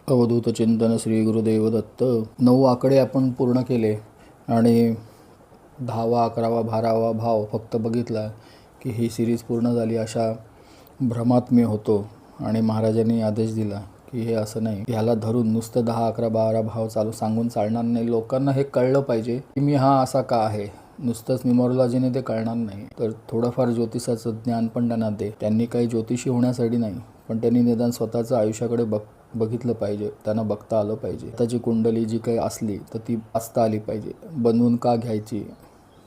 अवधूत चिंतन श्री गुरुदेव दत्त. 9 आकडे आपण पूर्ण केले आणि 10वा 11वा 12वा भाव फक्त बघितला की ही सिरीज पूर्ण झाली अशा भ्रमात मी होतो. आणि महाराजांनी आदेश दिला की हे असं नाही, ह्याला धरून नुसतं 10 11 12 भाव सांगून चालणार नाही. लोकांना हे कळलं पाहिजे की मी हा असा का आहे. नुसतंच न्यूमरोलॉजीने ते कळणार नाही, तर थोडंफार ज्योतिषाचं ज्ञान पण त्यांना दे. त्यांनी काही ज्योतिषी होण्यासाठी नाही, पण त्यांनी निदान स्वतःचं आयुष्याकडे बघितलं पाहिजे. त्यांना बघता आलं पाहिजे. त्याची कुंडली जी काही असली तर ती वाचता आली पाहिजे. बनवून का घ्यायची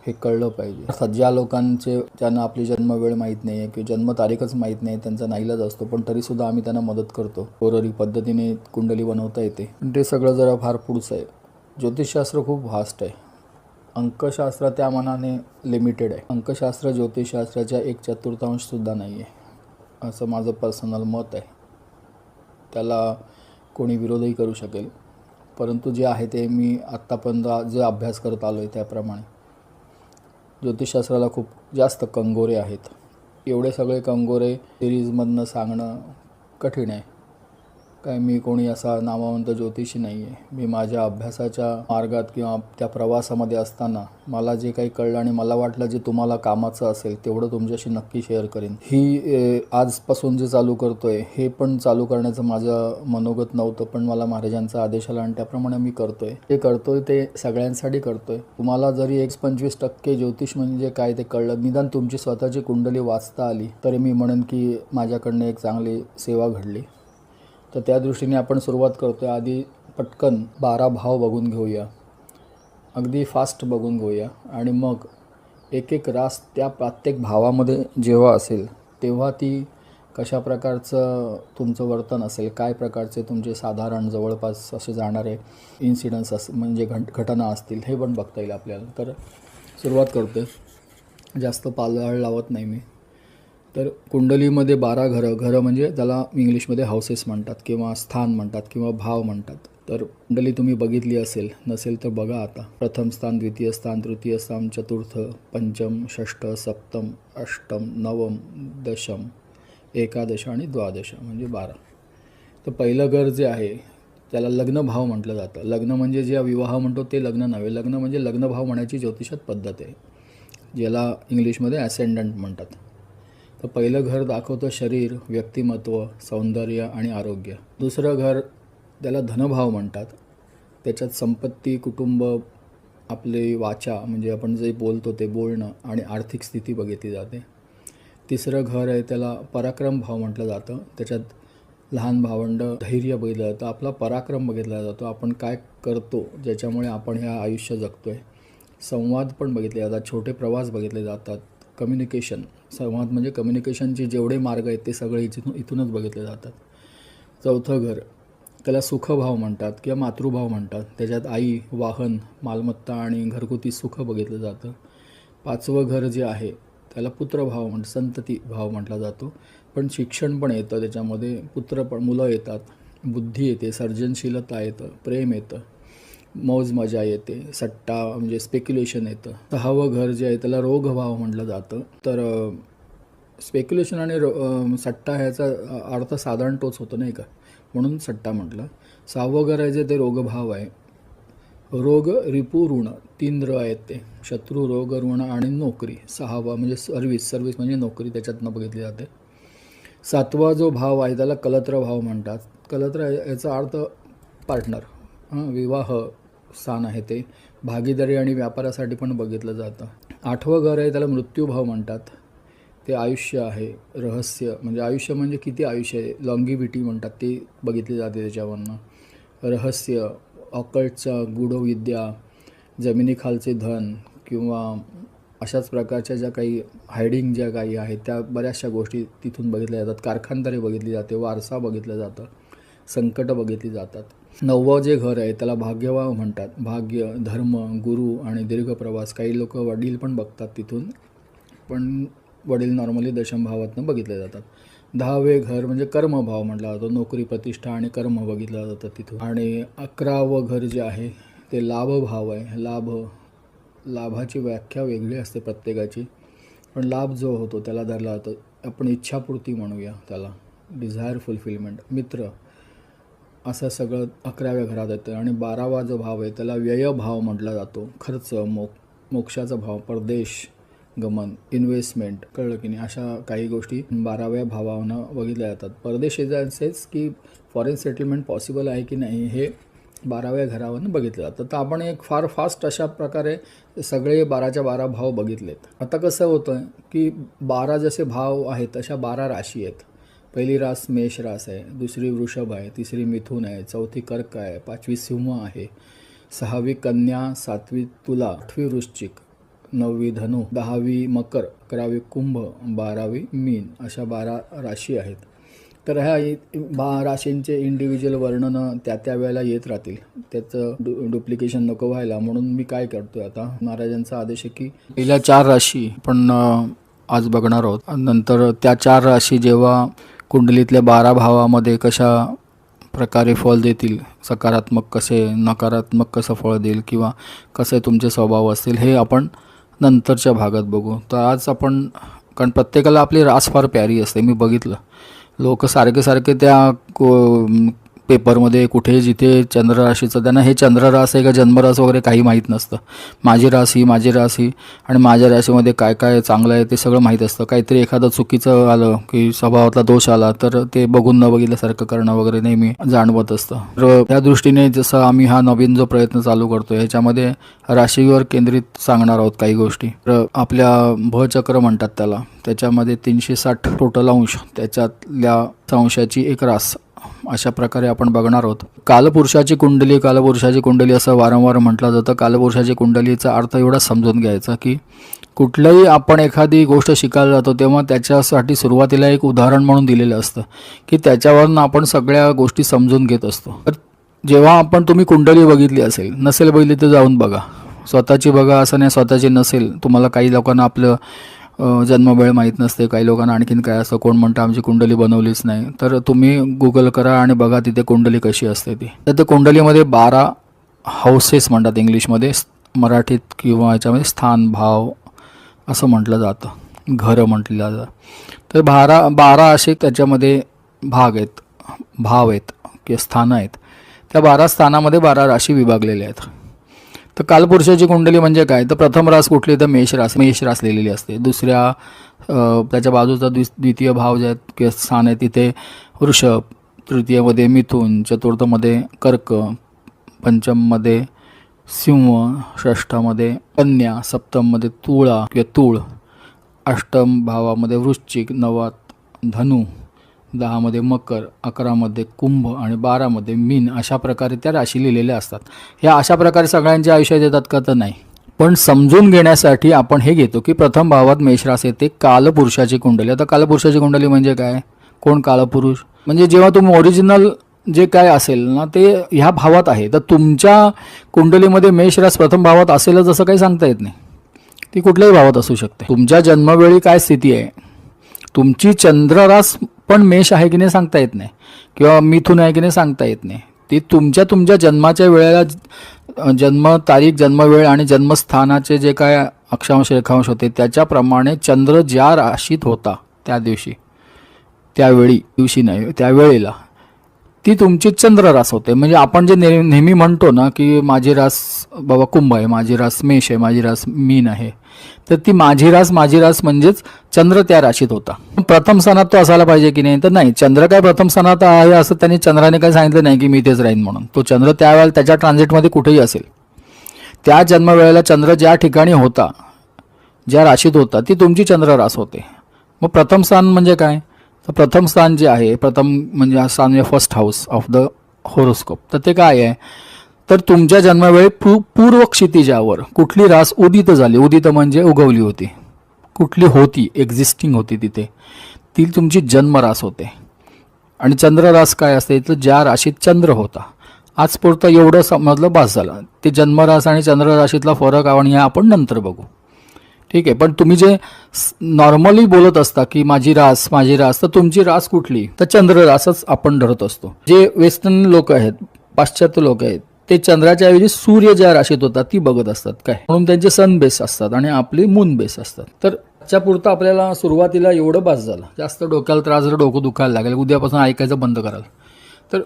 हे कळलं पाहिजे. ज्या लोकांचे ज्यांना आपली जन्मवेळ माहीत नाही आहे किंवा जन्मतारीखच माहीत नाही, त्यांचा नाईलाज असतो, पण तरीसुद्धा आम्ही त्यांना मदत करतो. होररी पद्धतीने कुंडली बनवता येते, पण ते सगळं जरा फार पुढचं आहे. ज्योतिषशास्त्र खूप व्हास्ट आहे. अंकशास्त्र त्या मनाने लिमिटेड आहे. अंकशास्त्र ज्योतिषशास्त्राच्या 1/4 नाही आहे, असं माझं पर्सनल मत आहे. त्याला कोणी विरोधही करू शकेल, परंतु जे आहे ते मी आत्तापर्यंत जे अभ्यास करत आलो आहे त्याप्रमाणे ज्योतिषशास्त्राला खूप जास्त कंगोरे आहेत. एवढे सगळे कंगोरे सिरीजमधनं सांगणं कठीण आहे. काय मी कोणी असा नामवंत ज्योतिषी नाही आहे. मी माझ्या अभ्यासाच्या मार्गात किंवा त्या प्रवासामध्ये असताना मला जे काही कळलं आणि मला वाटलं जे तुम्हाला कामाचं असेल तेवढं तुमच्याशी नक्की शेअर करेन. ही आजपासून जे चालू करतोय हे पण चालू करण्याचं माझं मनोगत नव्हतं, पण मला महाराजांचा आदेश आला आणि त्याप्रमाणे मी करतोय ते सगळ्यांसाठी करतोय. तुम्हाला जरी 25% ज्योतिष म्हणजे काय ते कळलं, निदान तुमची स्वतःची कुंडली वाचता आली, तरी मी म्हणेन की माझ्याकडनं एक चांगली सेवा घडली. तर त्या दृष्टीने आपण सुरुवात करतो आहे. आधी पटकन 12 भाव बघून घेऊया, अगदी फास्ट बघून घेऊया, आणि मग एक रास त्या प्रत्येक भावामध्ये जेव्हा असेल तेव्हा ती कशा प्रकारचं तुमचं वर्तन असेल, काय प्रकारचे तुमचे साधारण जवळपास असे जाणारे इन्सिडन्स म्हणजे घटना असतील, हे पण बघता येईल आपल्याला. तर सुरुवात करतो. जास्त पालळ लावत नाही मी. तर कुंडलीमध्ये 12 घरं म्हणजे त्याला इंग्लिशमध्ये हाऊसेस म्हणतात किंवा स्थान म्हणतात किंवा भाव म्हणतात. तर कुंडली तुम्ही बघितली असेल, नसेल तर बघा आता. प्रथम स्थान, द्वितीय स्थान, तृतीय स्थान, चतुर्थ, पंचम, षष्ठ, सप्तम, अष्टम, नवम, दशम, एकादश आणि द्वादश म्हणजे 12. तर पहिलं घर जे आहे त्याला लग्न भाव म्हटलं जातं. लग्न म्हणजे जे विवाह म्हणतो ते लग्न नव्हे. लग्न म्हणजे लग्न भाव म्हणायची ज्योतिषात पद्धत आहे, ज्याला इंग्लिशमध्ये ॲसेंडंट म्हणतात. तर पहिलं घर दाखवतं शरीर, व्यक्तिमत्व, सौंदर्य आणि आरोग्य. दुसरं घर त्याला धनभाव म्हणतात. त्याच्यात संपत्ती, कुटुंब, आपली वाचा म्हणजे आपण जे बोलतो ते बोलणं आणि आर्थिक स्थिती बघितली जाते. तिसरं घर आहे त्याला पराक्रम भाव म्हटलं जातं. त्याच्यात लहान भावंड, धैर्य बघितलं जातं, आपला पराक्रम बघितला जातो, आपण काय करतो ज्याच्यामुळे आपण ह्या आयुष्य जगतो आहे. संवाद पण बघितले जातात, छोटे प्रवास बघितले जातात, कम्युनिकेशन. संवाद म्हणजे कम्युनिकेशनचे जेवढे मार्ग आहेत ते सगळे इथूनच बघितले जातात. चौथं घर त्याला सुखभाव म्हणतात किंवा मातृभाव म्हणतात. त्याच्यात आई, वाहन, मालमत्ता आणि घरगुती सुख बघितलं जातं. 5वं घर जे आहे त्याला पुत्रभाव संतती भाव म्हटला जातो. पण शिक्षण पण येतं त्याच्यामध्ये, मुलं येतात, बुद्धी येते, सर्जनशीलता येतं, प्रेम येतं, मौज मजा येते, सट्टा म्हणजे स्पेक्युलेशन येतं. 6वं घर जे आहे त्याला रोगभाव म्हटलं जातं. तर स्पेक्युलेशन आणि सट्टा ह्याचा अर्थ साधारण तोच होतो नाही का, म्हणून सट्टा म्हटलं. 6वं घर आहे जे ते रोगभाव आहे. रोग, रिपू, ऋण 3 र आहेत ते. शत्रू, रोग, ऋण आणि नोकरी. 6वा म्हणजे सर्व्हिस म्हणजे नोकरी त्याच्यातनं बघितली जाते. 7वा जो भाव आहे त्याला कलत्र भाव म्हणतात. कलत्र याचा अर्थ पार्टनर, विवाह स्थान आहे ते. भागीदारी आणि व्यापारासाठी पण बघितलं जातं. 8वं घर आहे त्याला मृत्यूभाव म्हणतात. ते आयुष्य आहे, रहस्य म्हणजे आयुष्य म्हणजे किती आयुष्य आहे, लॉंगिव्हिटी म्हणतात, ते बघितले जाते त्याच्यावरनं. रहस्य, ऑकल्टचा गूढविद्या, जमिनीखालचे धन किंवा अशाच प्रकारच्या ज्या काही हायडिंग ज्या काही आहेत त्या बऱ्याचशा गोष्टी तिथून बघितल्या जातात. कारखानदारी बघितली जाते, वारसा बघितलं जातं, संकट बघितली जातात. 9वं जे घर आहे त्याला भाग्यभाव म्हणतात. भाग्य, धर्म, गुरु आणि दीर्घ प्रवास. काही लोक वडील पण बघतात तिथून, पण वडील नॉर्मली दशम भावातनं बघितले जातात. 10वे घर म्हणजे कर्मभाव म्हटला जातो. नोकरी, प्रतिष्ठा आणि कर्म बघितलं जातं तिथून. आणि 11वं घर जे आहे ते लाभभाव आहे. लाभाची व्याख्या वेगळी असते प्रत्येकाची, पण लाभ जो होतो त्याला धरला जातो. आपण इच्छापूर्ती म्हणूया त्याला, डिझायर फुलफिलमेंट. मित्र, असं सगळं 11व्या घरात येतं. आणि 12वा जो भाव आहे त्याला व्ययभाव म्हटला जातो. खर्च, मोक्षाचा भाव, परदेश गमन, इन्व्हेस्टमेंट, कळलं की नाही, अशा काही गोष्टी 12व्या भावानं बघितल्या जातात. परदेश एजन्सीज की फॉरेन सेटलमेंट पॉसिबल आहे की नाही हे 12व्या घरावरून बघितलं जातं. तर आपण एक फार फास्ट अशा प्रकारे सगळे 12च्या 12 भाव बघितलेत. आता कसं होतं की 12 जसे भाव आहेत तशा 12 राशी आहेत. पहिली रास मेष रास आहे, दुसरी वृषभ आहे, तिसरी मिथुन आहे, चौथी कर्क आहे, 5वी सिंह आहे, 6वी कन्या, 7वी तुला, 8वी वृश्चिक, 9वी धनु, 10वी मकर, 11वी कुंभ, 12वी मीन, अशा 12 राशी आहेत. तर ह्या राशींचे इंडिव्हिज्युअल वर्णनं त्या वेळेला येत राहतील. त्याचं डुप्लिकेशन नको व्हायला म्हणून मी काय करतोय आता, महाराजांचा आदेश आहे की पहिल्या 4 राशी पण आज बघणार आहोत. नंतर त्या 4 राशी जेव्हा कुंडलीतल्या 12 भावामध्ये कशा प्रकारे फळ देतील, सकारात्मक कसे, नकारात्मक कसं फळ देईल किंवा कसे तुमचे स्वभाव असतील, हे आपण नंतरच्या भागात बघू. तर आज आपण, कारण प्रत्येकाला आपली रास फार प्यारी असते. मी बघितलं लोक सारखे त्या पेपरमध्ये कुठे जिथे चंद्रराशीचं, त्यांना हे चंद्ररास आहे का जन्मरास वगैरे काही माहीत नसतं. माझी राशी आणि माझ्या राशीमध्ये काय काय चांगलं आहे ते सगळं माहीत असतं. काहीतरी एखादं चुकीचं आलं की स्वभावातला दोष आला तर ते बघून न बघितल्यासारखं करणं वगैरे नेहमी जाणवत असतं. तर त्या दृष्टीने जसं आम्ही हा नवीन जो प्रयत्न चालू करतो ह्याच्यामध्ये राशीवर केंद्रित सांगणार आहोत काही गोष्टी. तर आपल्या भचक्र म्हणतात त्याला, त्याच्यामध्ये 360 टोटल अंश, त्याच्यातल्या अंशाची एक रास, अशा प्रकारे आपण बघणार आहोत. कालपुरुषाची कुंडली असं वारंवार म्हटलं जातं. कालपुरुषाची कुंडलीचा अर्थ एवढा समजून घ्यायचा की कुठलंही आपण एखादी गोष्ट शिकायला जातो तेव्हा त्याच्यासाठी सुरुवातीला एक उदाहरण म्हणून दिलेलं असतं की त्याच्यावरून आपण सगळ्या गोष्टी समजून घेत असतो. तर जेव्हा तुम्ही कुंडली बघितली असेल, नसेल बघितली तर जाऊन बघा, स्वतःची बघा. असं नाही स्वतःची नसेल, तुम्हाला काही लोकांना आपलं जन्मवेळ माहीत नसते, काही लोकांना आणखीन काय असं, कोण म्हणतं आमची कुंडली बनवलीच नाही, तर तुम्ही गुगल करा आणि बघा तिथे कुंडली कशी असते ती. तर त्या कुंडलीमध्ये 12 हाऊसेस म्हणतात इंग्लिशमध्ये, मराठीत किंवा याच्यामध्ये स्थान भाव असं म्हटलं जातं, घरं म्हटलं जातं. तर 12 असे त्याच्यामध्ये भाग आहेत, भाव आहेत किंवा स्थानं आहेत. त्या 12 स्थानामध्ये 12 राशी विभागलेल्या आहेत. तर कालपुरुषाची कुंडली म्हणजे काय, तर प्रथम रास कुठली, तर मेष रास लिहिलेली असते. दुसऱ्या त्याच्या बाजूचा द्वितीय भाव जे आहेत किंवा स्थान आहे तिथे वृषभ, तृतीयमध्ये मिथुन, चतुर्थमध्ये कर्क, पंचममध्ये सिंह, षष्ठामध्ये कन्या, सप्तममध्ये तुळा किंवा तूळ, अष्टम भावामध्ये वृश्चिक, 9वात धनु, 10मध्ये मकर, 11मध्ये कुंभ आणि 12मध्ये मीन, अशा प्रकारे त्या राशी लिहिलेल्या असतात. ह्या अशा प्रकारे सगळ्यांच्या आयुष्यात येतात का, तर नाही. पण समजून घेण्यासाठी आपण हे घेतो की प्रथम भावात मेषरास येते कालपुरुषाची कुंडली. आता कालपुरुषाची कुंडली म्हणजे काय, कोण कालपुरुष, म्हणजे जेव्हा तुम्ही ओरिजिनल जे काय असेल ना ते ह्या भावात आहे, तर तुमच्या कुंडलीमध्ये मेषरास प्रथम भावात असेलच असं काही सांगता येत नाही. ती कुठल्याही भावात असू शकते. तुमच्या जन्मवेळी काय स्थिती आहे, तुमची चंद्ररास पण मेष आहे की नाही सांगता येत नाही, किंवा मिथुन आहे की नाही सांगता येत नाही. ती तुमच्या जन्माच्या वेळेला, जन्मतारीख, जन्मवेळ आणि जन्मस्थानाचे जे काय अक्षांश रेखांश होते त्याच्याप्रमाणे चंद्र ज्या राशीत होता त्या दिवशी, त्यावेळेला ती तुमची चंद्ररास होते. म्हणजे आपण जे नेहमी म्हणतो ना की माझी रास बाबा कुंभ आहे, माझी रास मेष आहे, माझी रास मीन आहे, तर ती माझी रास म्हणजेच चंद्र त्या राशीत होता. प्रथम स्थानात तो असायला पाहिजे की नाही, तर नाही, चंद्र काय प्रथम स्थानात आहे असं त्यांनी, चंद्राने काय सांगितलं नाही की मी इथेच राहीन म्हणून. तो चंद्र त्यावेळेला त्याच्या ट्रान्झिटमध्ये कुठेही असेल, त्या जन्मवेळेला चंद्र ज्या ठिकाणी होता, ज्या राशीत होता, ती तुमची चंद्ररास होते. मग प्रथम स्थान म्हणजे काय, तर प्रथम स्थान जे आहे, प्रथम म्हणजे हा स्थान म्हणजे first house of the horoscope, तर ते काय आहे, तर तुमच्या जन्मवेळी पूर्व क्षितिजावर कुठली रास उदित झाली, उदित म्हणजे उगवली होती, कुठली होती, एक्झिस्टिंग होती तिथे, ती तुमची जन्मरास होते. आणि चंद्ररास काय असते, तर ज्या राशीत चंद्र होता. आजपुरतं एवढं समजलं बास झालं. ते जन्मरास आणि चंद्रराशीतला फरक आणि आपण नंतर बघू, ठीक आहे. पण तुम्ही जे नॉर्मली बोलत असता की माझी रास, तर तुमची रास कुठली, तर चंद्ररासच आपण धरत असतो. जे वेस्टर्न लोक आहेत, पाश्चात्य लोक आहेत, ते चंद्राच्या ऐवजी सूर्य ज्या राशीत होता ती बघत असतात काय, म्हणून त्यांचे सन बेस असतात आणि आपली मून बेस असतात. तर त्याच्यापुरतं आपल्याला सुरुवातीला एवढं बास झालं. जास्त डोक्याला त्रास, जर डोकं दुखायला लागेल, उद्यापासून ऐकायचं बंद कराल, तर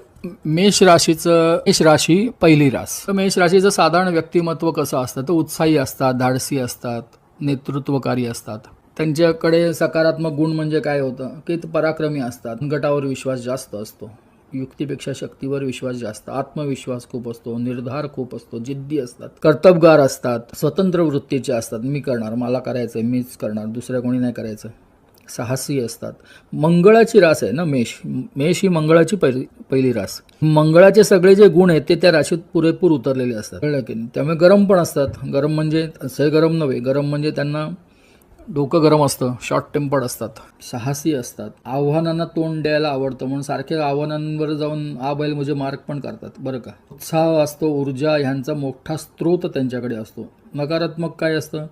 मेष राशी पहिली रास. तर मेष राशीचं साधारण व्यक्तिमत्व कसं असतं, तर उत्साही असतात, धाडसी असतात, नेतृत्वकारी असतात. त्यांच्याकडे सकारात्मक गुण म्हणजे काय होतं की ते पराक्रमी असतात, गटावर विश्वास जास्त असतो, युक्तीपेक्षा शक्तीवर विश्वास जास्त, आत्मविश्वास खूप असतो, निर्धार खूप असतो, जिद्दी असतात, कर्तबगार असतात, स्वतंत्र वृत्तीचे असतात, मी करणार, मला करायचंय, मीच करणार, दुसऱ्या कोणी नाही करायचं, साहसी असतात. मंगळाची रास आहे ना मेष ही मंगळाची पहिली रास. मंगळाचे सगळे जे गुण आहेत ते त्या राशीत पुरेपूर उतरलेले असतात, कळलं की नाही. त्यामुळे गरम पण असतात. गरम म्हणजे असं गरम नव्हे, गरम म्हणजे त्यांना डोकं गरम असतं, शॉर्ट टेम्पर्ड असतात, साहसी असतात, आव्हानांना तोंड द्यायला आवडतं म्हणून सारखे आव्हानांवर जाऊन आ बैल म्हणजे मार्क पण करतात बरं का. उत्साह असतो, ऊर्जा ह्यांचा मोठा स्रोत त्यांच्याकडे असतो. नकारात्मक काय असतं,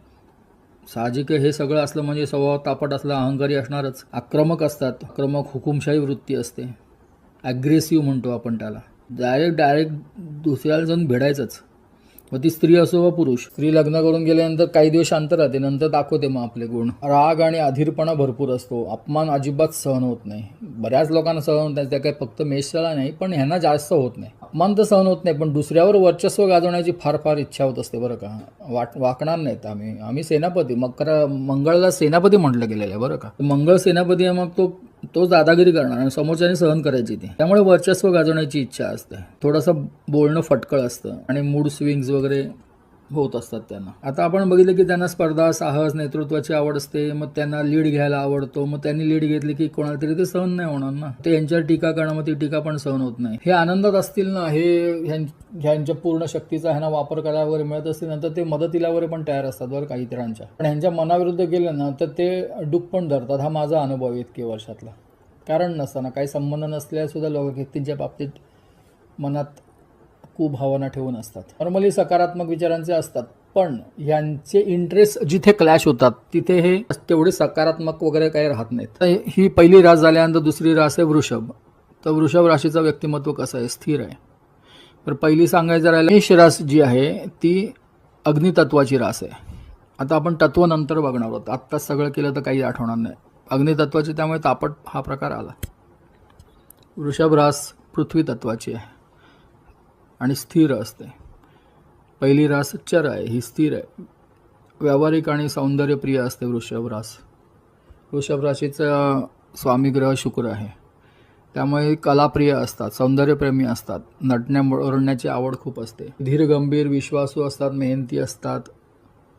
साहजिक आहे, हे सगळं असलं म्हणजे स्वभाव तापट असला, अहंकारी असणारच. आक्रमक असतात, आक्रमक हुकुमशाही वृत्ती असते, ॲग्रेसिव्ह म्हणतो आपण त्याला, डायरेक्ट दुसऱ्याला जाऊन भिडायचंच. मग ती स्त्री असो वा पुरुष. स्त्री लग्न करून गेल्यानंतर काही दिवस शांत राहते, नंतर दाखवते मग आपले गुण. राग आणि अधीरपणा भरपूर असतो, अपमान अजिबात सहन होत नाही. बऱ्याच लोकांना सहन होत नाही, त्या काही फक्त मेषाला नाही पण ह्यांना जास्त होत नाही. अपमान तर सहन होत नाही, पण दुसऱ्यावर वर्चस्व गाजवण्याची फार इच्छा होत असते बरं का. वाकणार नाहीत आम्ही सेनापती. मंगळाला सेनापती म्हटलं गेलेलं आहे बरं का. मंगळ सेनापती आहे, मग तो दादागिरी करणार आणि समोरच्याने सहन करायची ती. त्यामुळे वर्चस्व गाजवण्याची इच्छा असते. थोडंसं बोलणं फटकळ असतं आणि मूड स्विंग्स वगैरे होत असतात त्यांना. आता आपण बघितलं की त्यांना स्पर्धा, साहस, नेतृत्वाची आवड असते. मग त्यांना लीड घ्यायला आवडतो. मग त्यांनी लीड घेतली की कोणाला तरी ते सहन नाही होणार ना, ते यांच्यावर टीका करणं, मग ती टीका पण सहन होत नाही. हे आनंदात असतील ना, हे ह्यांच्या पूर्ण शक्तीचा ह्यांना वापर करायला वगैरे मिळत असतील, नंतर ते मदतीला वगैरे पण तयार असतात बरं काही इतरांच्या. पण ह्यांच्या मनाविरुद्ध गेलं ना तर ते डूब पण धरतात. हा माझा अनुभव आहे इतके वर्षातला. कारण नसताना, काही संबंध नसल्या सुद्धा व्यक्तींच्या बाबतीत मनात कुभावना ठेवून असतात. नॉर्मली सकारात्मक विचारांचे असतात, पण यांचे इंटरेस्ट जिथे क्लॅश होतात तिथे हे तेवढे सकारात्मक वगैरे काही राहत नाहीत. तर ही पहिली रास झाल्यानंतर दुसरी रास आहे वृषभ. तर वृषभ राशीचं व्यक्तिमत्व कसं आहे, स्थिर आहे. तर पहिली सांगायचं राहिलं, मेष रास जी आहे ती अग्नितत्वाची रास आहे. आता आपण तत्व नंतर बघणार आहोत, आत्ताच सगळं केलं तर काही आठवणार नाही. अग्नितत्वाची, त्यामुळे तापट हा प्रकार आला. वृषभ रास पृथ्वी तत्वाची आहे आणि स्थिर असते. पहिली रास चर आहे, ही स्थिर आहे. व्यावहारिक आणि सौंदर्यप्रिय असते वृषभ रास. वृषभ राशीचा स्वामी ग्रह शुक्र आहे, त्यामुळे कलाप्रिय असतात, सौंदर्यप्रेमी असतात, नटण्याची आवड खूप असते, धीर गंभीर, विश्वासू असतात, मेहनती असतात,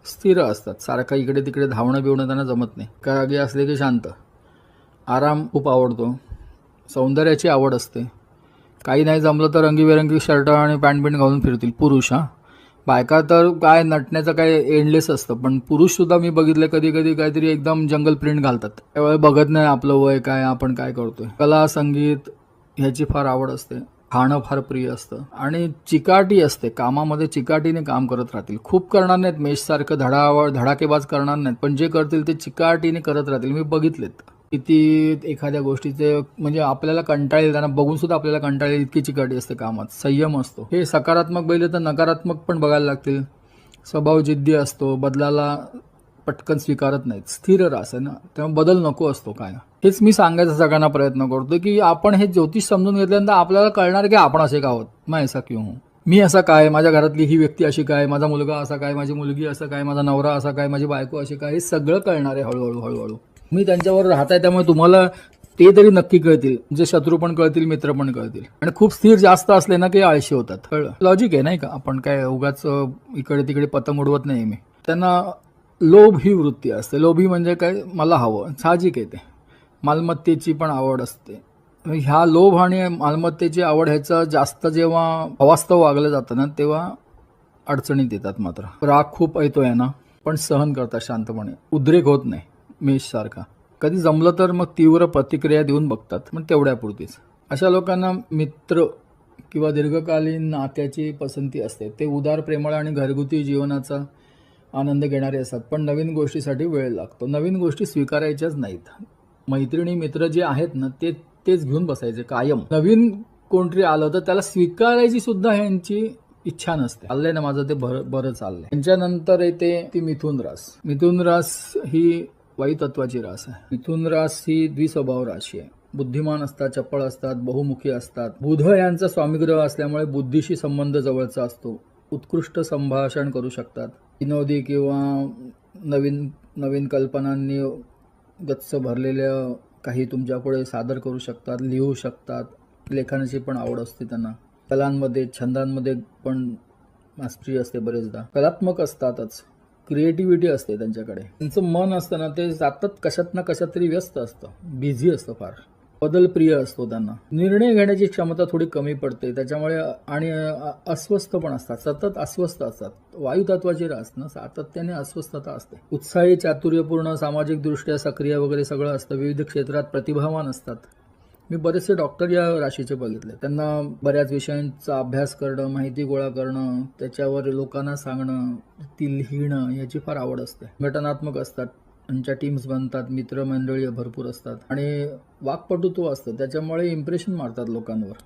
स्थिर असतात. सारखं इकडे तिकडे धावणं बिवणं त्यांना जमत नाही. कागे असले की शांत. आराम खूप आवडतो, सौंदर्याची आवड असते. काही नाही जमलं तर रंगीबेरंगी शर्ट आणि पॅन्ट घालून फिरतील पुरुष. बायका तर काय नटण्याचं काय एंडलेस असतं, पण पुरुषसुद्धा मी बघितलं कधी कधी काहीतरी एकदम जंगल प्रिंट घालतात. त्यावेळी बघत नाही आपलं वय काय, आपण काय करतोय. कला, संगीत ह्याची फार आवड असते. खाणं फार प्रिय असतं आणि चिकाटी असते, कामामध्ये चिकाटीने काम करत राहतील. खूप करणार नाहीत, मेषसारखं धडाकेबाज करणार नाहीत, पण जे करतील ते चिकाटीने करत राहतील. मी बघितलेत किती एखाद्या गोष्टीचे म्हणजे आपल्याला कंटाळेल, त्यांना बघून सुद्धा आपल्याला कंटाळेल इतकी चिकाटी असते कामात. संयम असतो. हे सकारात्मक बैल तर नकारात्मक पण बघायला लागतील. स्वभाव जिद्दी असतो, बदलाला पटकन स्वीकारत नाहीत. स्थिर रास आहे ना, तेव्हा बदल नको असतो काय. हेच मी सांगायचा सगळ्यांना प्रयत्न करतो की आपण हे ज्योतिष समजून घेतल्यानंतर आपल्याला कळणार की आपण असे का आहोत. मैं ऐसा क्यों हूं, मी असा काय, माझ्या घरातली ही व्यक्ती अशी काय, माझा मुलगा असा काय, माझी मुलगी असं काय, माझा नवरा असा काय, माझी बायको अशी काय, हे सगळं कळणार आहे हळूहळू. मी त्यांच्यावर राहताय त्यामुळे तुम्हाला ते तरी नक्की कळतील. म्हणजे शत्रू पण कळतील, मित्र पण कळतील. आणि खूप स्थिर जास्त असले ना की आळशी होतात. कळलं, लॉजिक आहे नाही का. आपण काय उगाच इकडे तिकडे पतंग उडवत नाही मी. त्यांना लोभ ही वृत्ती असते. लोभी म्हणजे काय, मला हवं, साहजिक आहे ते. मालमत्तेची पण आवड असते. ह्या लोभ आणि मालमत्तेची आवड ह्याचं जास्त जेव्हा अवास्तव वागलं जातं ना तेव्हा अडचणीत येतात. मात्र राग खूप येतो यांना, पण सहन करतात शांतपणे. उद्रेक होत नाही मेष सारखा. कधी जमलं तर मग तीव्र प्रतिक्रिया देऊन बघतात, पण तेवढ्यापुरतीच. अशा लोकांना मित्र किंवा दीर्घकालीन नात्याची पसंती असते. ते उदार, प्रेमळ आणि घरगुती जीवनाचा आनंद घेणारे असतात, पण नवीन गोष्टीसाठी वेळ लागतो. नवीन गोष्टी स्वीकारायच्याच नाहीत. मैत्रिणी मित्र जे आहेत ना तेच घेऊन बसायचे कायम. नवीन कोणतरी आलं तर त्याला स्वीकारायची सुद्धा ह्यांची इच्छा नसते. चाललंय ना माझं ते बरं चाललंय. त्यांच्यानंतर येते ती मिथुन रास. मिथुन रास ही वायुतत्वाची रास आहे. मिथुन रास ही द्विस्वभाव राशी आहे. बुद्धिमान असतात, चपळ असतात, बहुमुखी असतात. बुध यांचा स्वामीग्रह असल्यामुळे बुद्धीशी संबंध जवळचा असतो. उत्कृष्ट संभाषण करू शकतात. विनोदी किंवा नवीन नवीन कल्पनांनी गच्च भरलेल्या काही तुमच्यापुढे सादर करू शकतात, लिहू शकतात. लेखनाची पण आवड असते त्यांना. कलांमध्ये, छंदांमध्ये पण मास्टरी असते बरेचदा. कलात्मक असतातच. क्रिएटिव्हिटी असते त्यांच्याकडे. त्यांचं मन असतं ना, ते सतत कशात ना कशात तरी व्यस्त असतं, बिझी असतं फार. बदलप्रिय असतो त्यांना. निर्णय घेण्याची क्षमता थोडी कमी पडते त्याच्यामुळे. आणि अस्वस्थ पण असतात, सतत अस्वस्थ असतात. वायुतत्वाची रास ना, सातत्याने अस्वस्थता असते. उत्साही, चातुर्यपूर्ण, सामाजिकदृष्ट्या सक्रिय वगैरे सगळं असतं. विविध क्षेत्रात प्रतिभावान असतात. मी बरेचसे डॉक्टर या राशीचे बघितले. त्यांना बऱ्याच विषयांचा अभ्यास करणं, माहिती गोळा करणं, त्याच्यावर लोकांना सांगणं, ती लिहिणं याची फार आवड असते. संघटनात्मक असतात, त्यांच्या टीम्स बनतात, मित्रमंडळी भरपूर असतात आणि वाक्पटुत्व असतं, त्याच्यामुळे इम्प्रेशन मारतात लोकांवर.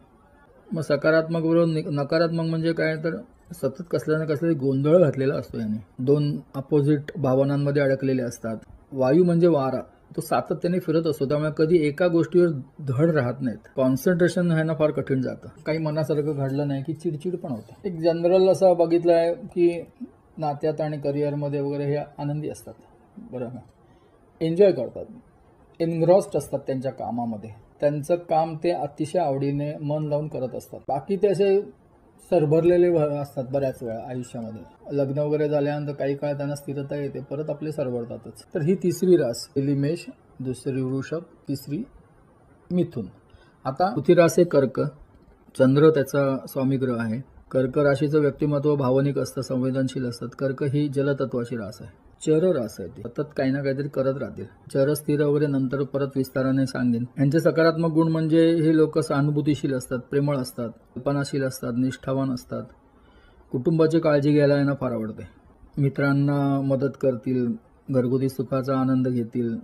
मग सकारात्मक बरोबर नकारात्मक म्हणजे काय, तर सतत कसल्या ना कसला गोंधळ घातलेला असतो याने. दोन अपोजिट भावनांमध्ये अडकलेले असतात. वायू म्हणजे वारा, तो सातत्याने फिरत असतो, त्यामुळे कधी एका गोष्टीवर धड राहत नाहीत. कॉन्सन्ट्रेशन व्हायला फार कठीण जातं. काही मनासारखं घडलं नाही की चिडचिड पण होतं. एक जनरल असं बघितलं आहे की नात्यात आणि करिअरमध्ये वगैरे हे आनंदी असतात. बरं का, एन्जॉय करतात, एनग्रॉस्ड असतात त्यांच्या कामामध्ये. त्यांचं काम ते अतिशय आवडीने मन लावून करत असतात. बाकी ते असे सरभरलेले असतात बऱ्याच वेळा आयुष्यामध्ये. लग्न वगैरे झाल्यानंतर काही काळ त्यांना स्थिरता येते, परत आपले सरभरतातच. तर ही तिसरी रास. पहिली मेष, दुसरी वृषभ, तिसरी मिथुन. आता चौथी रास आहे कर्क. चंद्र त्याचा स्वामीग्रह आहे. कर्क राशीचं व्यक्तिमत्व भावनिक असतं, संवेदनशील असतात. कर्क ही जलतत्वाची रास आहे. चर रास आहे. ती सतत काही ना काहीतरी करत राहतील. चर स्थिर वगैरे नंतर परत विस्ताराने सांगेन. यांचे सकारात्मक गुण म्हणजे हे लोक सहानुभूतीशील असतात, प्रेमळ असतात, कल्पनाशील असतात, निष्ठावान असतात. कुटुंबाची काळजी घ्यायला यांना फार आवडते. मित्रांना मदत करतील, घरगुती सुखाचा आनंद घेतील.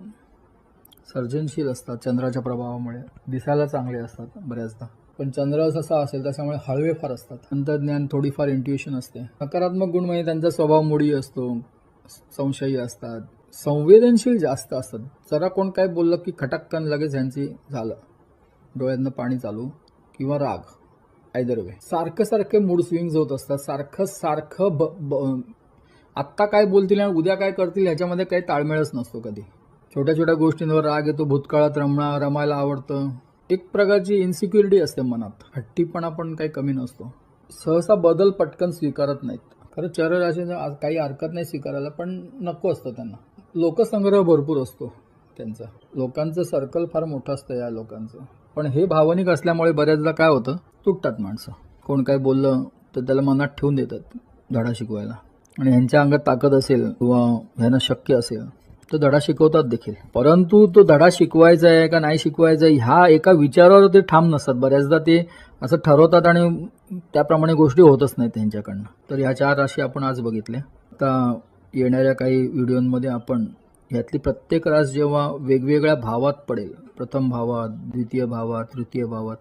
सर्जनशील असतात चंद्राच्या प्रभावामुळे. दिसायला चांगले असतात बऱ्याचदा, पण चंद्र जसा असेल त्याच्यामुळे हळवे फार असतात. अंतर्ज्ञान, थोडीफार इंट्युशन असते. नकारात्मक गुण म्हणजे त्यांचा स्वभाव मोडी असतो, संशयी असतात, संवेदनशील जास्त असतात. जरा कोण काय बोललं की खटक्कन लगेच ह्यांची झालं, डोळ्यातनं पाणी चालू किंवा राग, आयदर वे. सारखे मूड स्विंग्स होत असतात. सारखं आत्ता काय बोलतील आणि उद्या काय करतील ह्याच्यामध्ये काही ताळमेळच नसतो कधी. छोट्या छोट्या गोष्टींवर राग येतो. भूतकाळात रमायला आवडतं. एक प्रकारची इन्सिक्युरिटी असते मनात. हट्टीपणा पण काही कमी नसतो. सहसा बदल पटकन स्वीकारत नाहीत. खरं चर राशीचं काही हरकत नाही स्वीकारायला, पण नको असतं त्यांना. लोकसंग्रह भरपूर असतो त्यांचा. लोकांचं सर्कल फार मोठं असतं या लोकांचं. पण हे भावनिक असल्यामुळे बऱ्याचदा काय होतं, तुटतात माणसं. कोण काय बोललं तर त्याला मनात ठेवून देतात धडा शिकवायला. आणि ह्यांच्या अंगात ताकद असेल किंवा ह्यांना शक्य असेल तर धडा शिकवतात देखील. परंतु तो धडा शिकवायचा आहे का नाही शिकवायचा आहे ह्या एका विचारावर ते ठाम नसतात. बऱ्याचदा ते असं ठरवतात आणि त्याप्रमाणे गोष्टी होतच नाहीत त्यांच्याकडनं. तर ह्या 4 राशी आपण आज बघितल्या. आता येणाऱ्या काही व्हिडिओमध्ये आपण ह्यातली प्रत्येक रास जेव्हा वेगवेगळ्या भावात पडेल, प्रथम भावात, द्वितीय भावात, तृतीय भावात,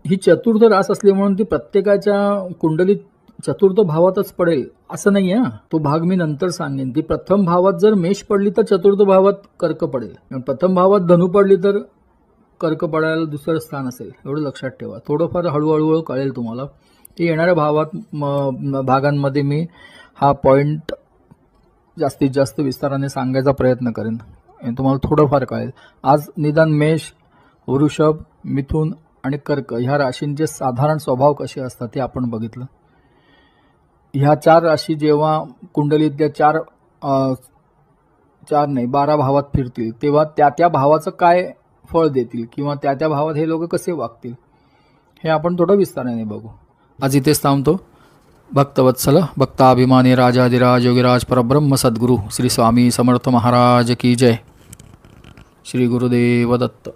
ही चतुर्थ रास असली म्हणून ती प्रत्येकाच्या कुंडलीत चतुर्थ भावातच पडेल असं नाही आहे. तो भाग मी नंतर सांगेन. ती प्रथम भावात जर मेष पडली तर चतुर्थ भावात कर्क पडेल. प्रथम भावात धनु पडली तर कर्क पडायला दुसरं स्थान असेल. एवढं लक्षात ठेवा. थोडंफार हळूहळू कळेल तुम्हाला. ती येणाऱ्या भागांमध्ये मी हा पॉईंट जास्तीत जास्त विस्ताराने सांगायचा प्रयत्न करेन. तुम्हाला थोडंफार कळेल. आज निदान मेष, वृषभ, मिथुन आणि कर्क ह्या राशींचे साधारण स्वभाव कसे असतात ते आपण बघितलं. ह्या 4 राशी जेव्हा कुंडलीतल्या 12 भावात फिरतील तेव्हा त्या भावाचं काय फळ देतील किंवा त्या भावात हे लोक कसे वागतील हे आपण थोडं विस्ताराने बघू. आज इथेच थांबतो. भक्तवत्सल, भक्ताभिमानी, राजाधिराज, योगीराज, परब्रह्म सद्गुरू श्री स्वामी समर्थ महाराज की जय. श्री गुरुदेव दत्त.